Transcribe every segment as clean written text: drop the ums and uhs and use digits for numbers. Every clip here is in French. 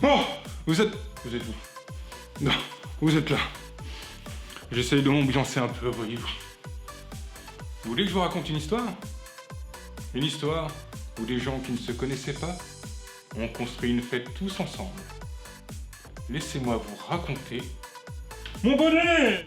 Oh! Vous êtes où? Non, vous êtes là. J'essaye de m'ambiancer un peu, voyez-vous. Vous voulez que je vous raconte une histoire? Une histoire où des gens qui ne se connaissaient pas ont construit une fête tous ensemble. Laissez-moi vous raconter mon bonnet!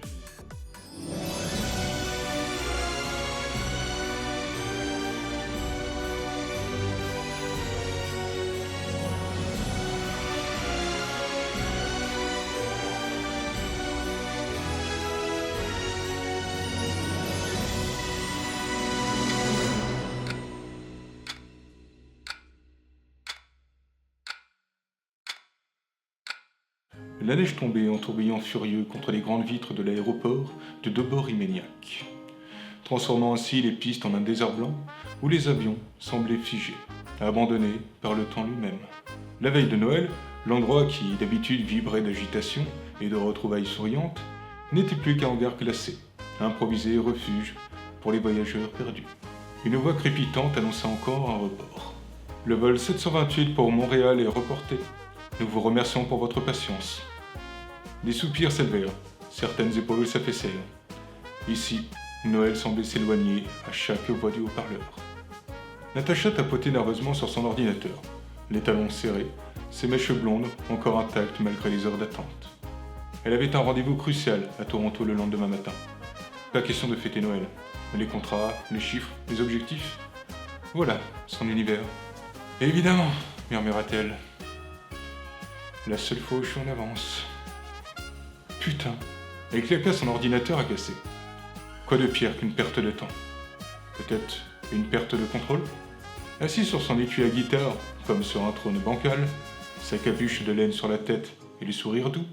La neige tombait en tourbillon furieux contre les grandes vitres de l'aéroport de Dobor-Imeniak, transformant ainsi les pistes en un désert blanc où les avions semblaient figés, abandonnés par le temps lui-même. La veille de Noël, l'endroit qui d'habitude vibrait d'agitation et de retrouvailles souriantes n'était plus qu'un hangar classé, improvisé refuge pour les voyageurs perdus. Une voix crépitante annonça encore un report. Le vol 728 pour Montréal est reporté. Nous vous remercions pour votre patience. Des soupirs s'élevèrent, certaines épaules s'affaissèrent. Ici, Noël semblait s'éloigner à chaque voix du haut-parleur. Natacha tapotait nerveusement sur son ordinateur, les talons serrés, ses mèches blondes encore intactes malgré les heures d'attente. Elle avait un rendez-vous crucial à Toronto le lendemain matin. Pas question de fêter Noël, mais les contrats, les chiffres, les objectifs. Voilà son univers. Évidemment, murmura-t-elle. La seule fois où je suis en avance. Putain, elle claqua son ordinateur agacé. Quoi de pire qu'une perte de temps? Peut-être une perte de contrôle? Assis sur son étui à guitare, comme sur un trône bancal, sa capuche de laine sur la tête et le sourire doux,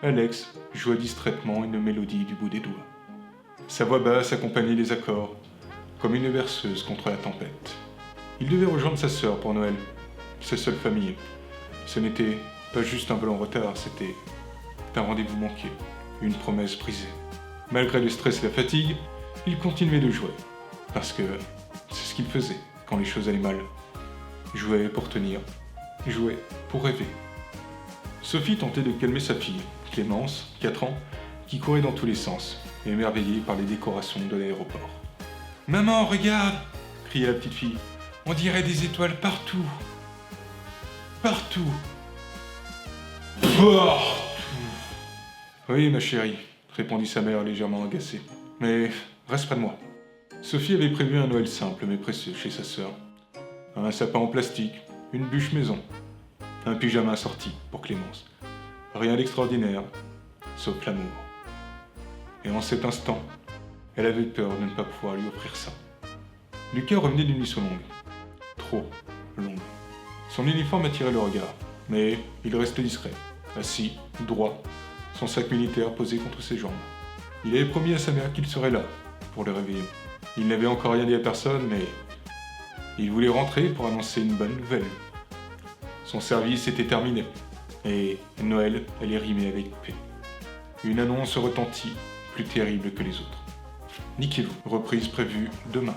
Alex joua distraitement une mélodie du bout des doigts. Sa voix basse accompagnait les accords, comme une berceuse contre la tempête. Il devait rejoindre sa sœur pour Noël, sa seule famille. Ce n'était pas juste un vol en retard, c'était un rendez-vous manqué, une promesse brisée. Malgré le stress et la fatigue, il continuait de jouer, parce que c'est ce qu'il faisait quand les choses allaient mal. Jouait pour tenir, jouait pour rêver. Sophie tentait de calmer sa fille, Clémence, 4 ans, qui courait dans tous les sens, émerveillée par les décorations de l'aéroport. « Maman, regarde !» criait la petite fille. « On dirait des étoiles partout !»« Partout !»« Partout !» Oui, ma chérie, répondit sa mère légèrement agacée. Mais reste près de moi. Sophie avait prévu un Noël simple mais précieux chez sa sœur. Un sapin en plastique, une bûche maison, un pyjama assorti pour Clémence. Rien d'extraordinaire, sauf l'amour. Et en cet instant, elle avait peur de ne pas pouvoir lui offrir ça. Lucas revenait d'une mission longue. Trop longue. Son uniforme attirait le regard, mais il restait discret, assis, droit, son sac militaire posé contre ses jambes. Il avait promis à sa mère qu'il serait là pour le réveillon. Il n'avait encore rien dit à personne, mais il voulait rentrer pour annoncer une bonne nouvelle. Son service était terminé, et Noël allait rimer avec paix. Une annonce retentit, plus terrible que les autres. Niquez-vous, reprise prévue demain.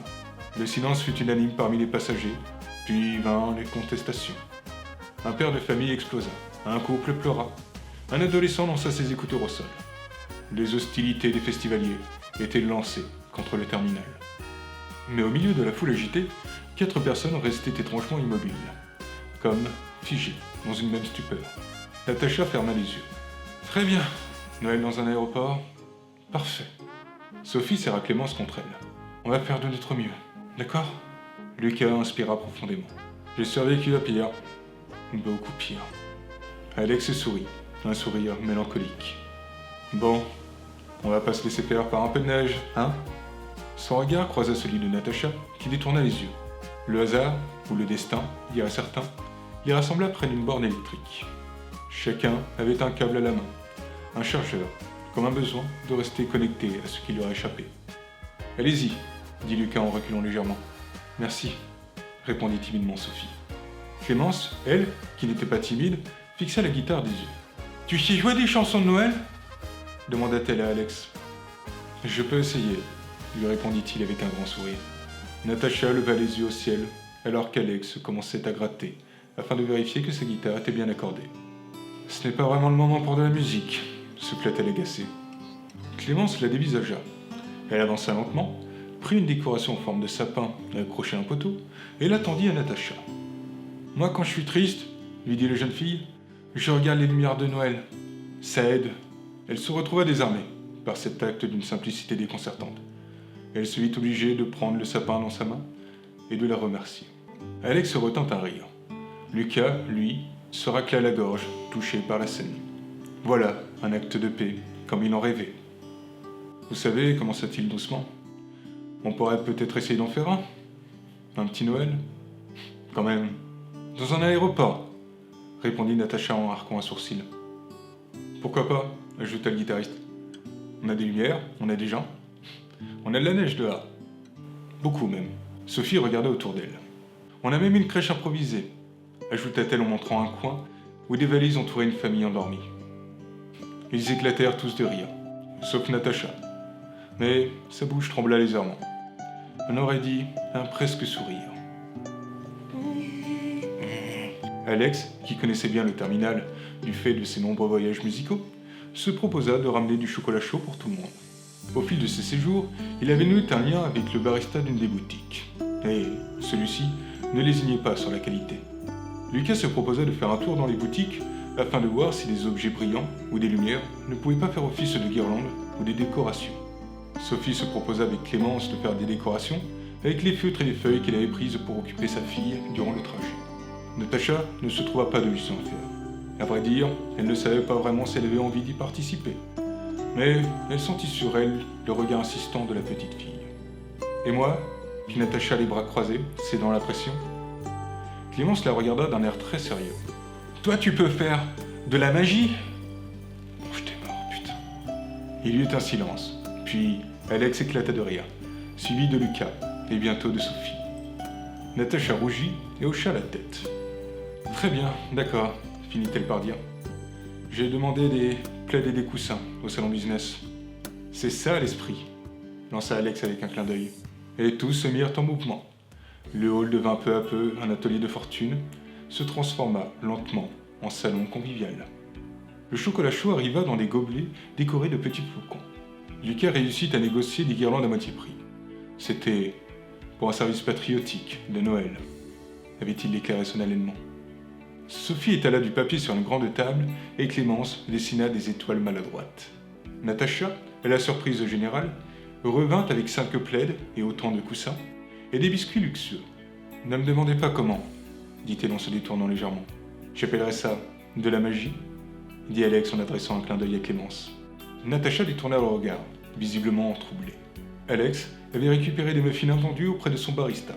Le silence fut unanime parmi les passagers, puis vinrent les contestations. Un père de famille explosa, un couple pleura, un adolescent lança ses écouteurs au sol. Les hostilités des festivaliers étaient lancées contre le terminal. Mais au milieu de la foule agitée, 4 personnes restaient étrangement immobiles, comme figées, dans une même stupeur. Natacha ferma les yeux. « Très bien, Noël dans un aéroport, parfait. » Sophie serra Clémence contre elle. « On va faire de notre mieux, d'accord ?» Lucas inspira profondément. « J'ai survécu à pire, beaucoup pire. » Alex sourit, un sourire mélancolique. « Bon, on va pas se laisser faire par un peu de neige, hein ?» Son regard croisa celui de Natacha, qui détourna les yeux. Le hasard, ou le destin, diraient certains, les rassembla près d'une borne électrique. Chacun avait un câble à la main, un chargeur, comme un besoin de rester connecté à ce qui leur échappait. « Allez-y, » dit Lucas en reculant légèrement. « Merci, » répondit timidement Sophie. Clémence, elle, qui n'était pas timide, fixa la guitare des yeux. « Tu sais jouer des chansons de Noël ?» demanda-t-elle à Alex. « Je peux essayer, » lui répondit-il avec un grand sourire. Natacha leva les yeux au ciel, alors qu'Alex commençait à gratter, afin de vérifier que sa guitare était bien accordée. Ce n'est pas vraiment le moment pour de la musique, souffla-t-elle agacée. Clémence la dévisagea. Elle avança lentement, prit une décoration en forme de sapin accrochée à un poteau et la tendit à Natacha. Moi, quand je suis triste, lui dit la jeune fille, je regarde les lumières de Noël. Ça aide. Elle se retrouva désarmée par cet acte d'une simplicité déconcertante. Elle se vit obligée de prendre le sapin dans sa main et de la remercier. Alex se retint à rire. Lucas, lui, se racla la gorge, touché par la scène. Voilà, un acte de paix, comme il en rêvait. Vous savez, commença-t-il doucement, on pourrait peut-être essayer d'en faire un. Un petit Noël. Quand même. Dans un aéroport, répondit Natacha en arquant un sourcil. Pourquoi pas, ajouta le guitariste. On a des lumières, on a des gens. On a de la neige dehors. Beaucoup même. Sophie regarda autour d'elle. On a même une crèche improvisée, ajouta-t-elle en montrant un coin où des valises entouraient une famille endormie. Ils éclatèrent tous de rire, sauf Natacha. Mais sa bouche trembla légèrement. On aurait dit un presque sourire. Alex, qui connaissait bien le terminal du fait de ses nombreux voyages musicaux, se proposa de ramener du chocolat chaud pour tout le monde. Au fil de ses séjours, il avait noué un lien avec le barista d'une des boutiques. Et celui-ci ne lésignait pas sur la qualité. Lucas se proposa de faire un tour dans les boutiques afin de voir si des objets brillants ou des lumières ne pouvaient pas faire office de guirlandes ou des décorations. Sophie se proposa avec Clémence de faire des décorations avec les feutres et les feuilles qu'elle avait prises pour occuper sa fille durant le trajet. Natacha ne se trouva pas de lui en faire. À vrai dire, elle ne savait pas vraiment si elle avait envie d'y participer. Mais elle sentit sur elle le regard insistant de la petite fille. Et moi, fit Natacha les bras croisés, cédant la pression. Clémence la regarda d'un air très sérieux. Toi, tu peux faire de la magie? Oh, j'étais mort, putain. Il y eut un silence, puis Alex éclata de rire, suivi de Lucas, et bientôt de Sophie. Natacha rougit et hocha la tête. Très bien, d'accord, finit-elle par dire. J'ai demandé des plaids et des coussins au salon business. C'est ça l'esprit, lança Alex avec un clin d'œil. Et tous se mirent en mouvement. Le hall devint peu à peu un atelier de fortune, se transforma lentement en salon convivial. Le chocolat chaud arriva dans des gobelets décorés de petits flocons. Lucas réussit à négocier des guirlandes à moitié prix. C'était pour un service patriotique de Noël, avait-il déclaré solennellement. Sophie étala du papier sur une grande table et Clémence dessina des étoiles maladroites. Natacha, à la surprise générale, revint avec 5 plaids et autant de coussins et des biscuits luxueux. Ne me demandez pas comment, dit-elle en se détournant légèrement. J'appellerais ça de la magie, dit Alex en adressant un clin d'œil à Clémence. Natacha détourna le regard, visiblement troublée. Alex avait récupéré des muffins invendus auprès de son barista.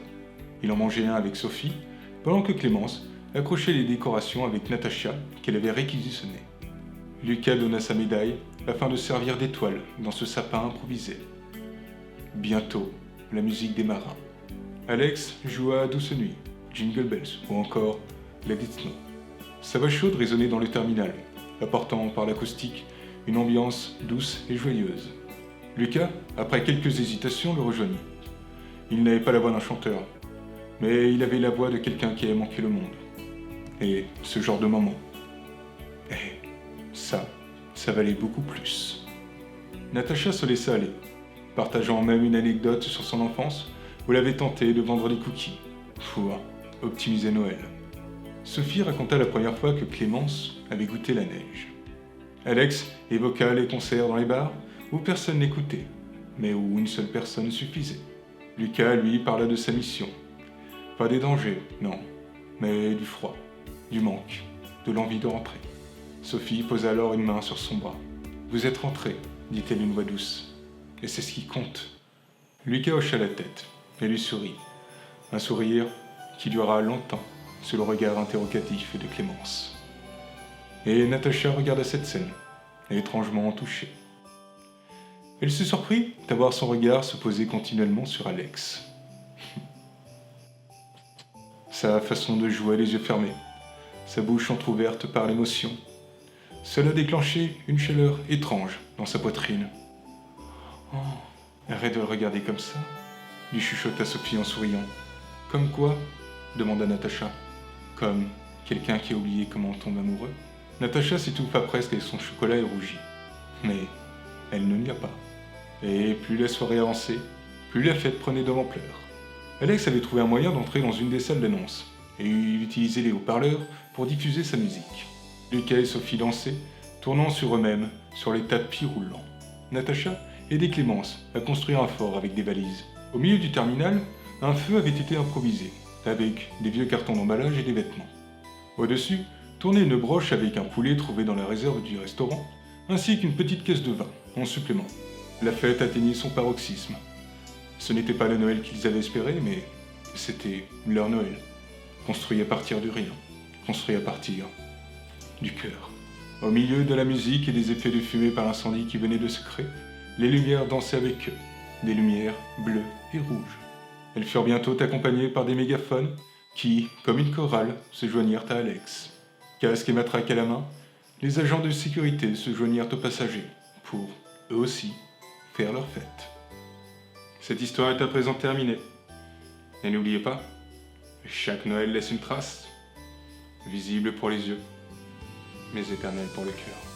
Il en mangeait un avec Sophie, pendant que Clémence accrochait les décorations avec Natacha qu'elle avait réquisitionnées. Lucas donna sa médaille afin de servir d'étoile dans ce sapin improvisé. Bientôt, la musique des marins. Alex joua Douce Nuit, Jingle Bells ou encore Let It Snow. Sa voix chaude résonnait dans le terminal, apportant par l'acoustique une ambiance douce et joyeuse. Lucas, après quelques hésitations, le rejoignit. Il n'avait pas la voix d'un chanteur, mais il avait la voix de quelqu'un qui avait manqué le monde. Et ce genre de moment. Et ça valait beaucoup plus. Natacha se laissa aller, partageant même une anecdote sur son enfance où elle avait tenté de vendre des cookies pour optimiser Noël. Sophie raconta la première fois que Clémence avait goûté la neige. Alex évoqua les concerts dans les bars où personne n'écoutait, mais où une seule personne suffisait. Lucas, lui, parla de sa mission. Pas des dangers, non, mais du froid, du manque, de l'envie de rentrer. Sophie posa alors une main sur son bras. « Vous êtes rentré, dit-elle d'une voix douce. Et c'est ce qui compte. » Lucas hocha la tête et lui sourit. Un sourire qui dura longtemps sous le regard interrogatif de Clémence. Et Natacha regarda cette scène, étrangement touchée. Elle se surprit d'avoir son regard se poser continuellement sur Alex. Sa façon de jouer les yeux fermés, sa bouche entr'ouverte par l'émotion, cela déclenchait une chaleur étrange dans sa poitrine. « Oh, arrête de le regarder comme ça, » lui chuchota Sophie en souriant. « Comme quoi ?» demanda Natacha. « Comme quelqu'un qui a oublié comment on tombe amoureux ?» Natacha s'étouffa presque avec son chocolat et rougit. Mais elle ne nia pas. Et plus la soirée avançait, plus la fête prenait de l'ampleur. Alex avait trouvé un moyen d'entrer dans une des salles d'annonce, et il utilisait les haut-parleurs pour diffuser sa musique. Lucas et Sophie dansaient, tournant sur eux-mêmes, sur les tapis roulants. Natacha aidait Clémence à construire un fort avec des valises. Au milieu du terminal, un feu avait été improvisé, avec des vieux cartons d'emballage et des vêtements. Au-dessus, tournait une broche avec un poulet trouvé dans la réserve du restaurant, ainsi qu'une petite caisse de vin, en supplément. La fête atteignait son paroxysme. Ce n'était pas le Noël qu'ils avaient espéré, mais c'était leur Noël. Construit à partir du rien, construit à partir du cœur. Au milieu de la musique et des effets de fumée par incendie qui venaient de se créer, les lumières dansaient avec eux, des lumières bleues et rouges. Elles furent bientôt accompagnées par des mégaphones qui, comme une chorale, se joignirent à Alex. Casque et matraque à la main, les agents de sécurité se joignirent aux passagers pour, eux aussi, faire leur fête. Cette histoire est à présent terminée. Et n'oubliez pas, chaque Noël laisse une trace, visible pour les yeux, mais éternelle pour le cœur.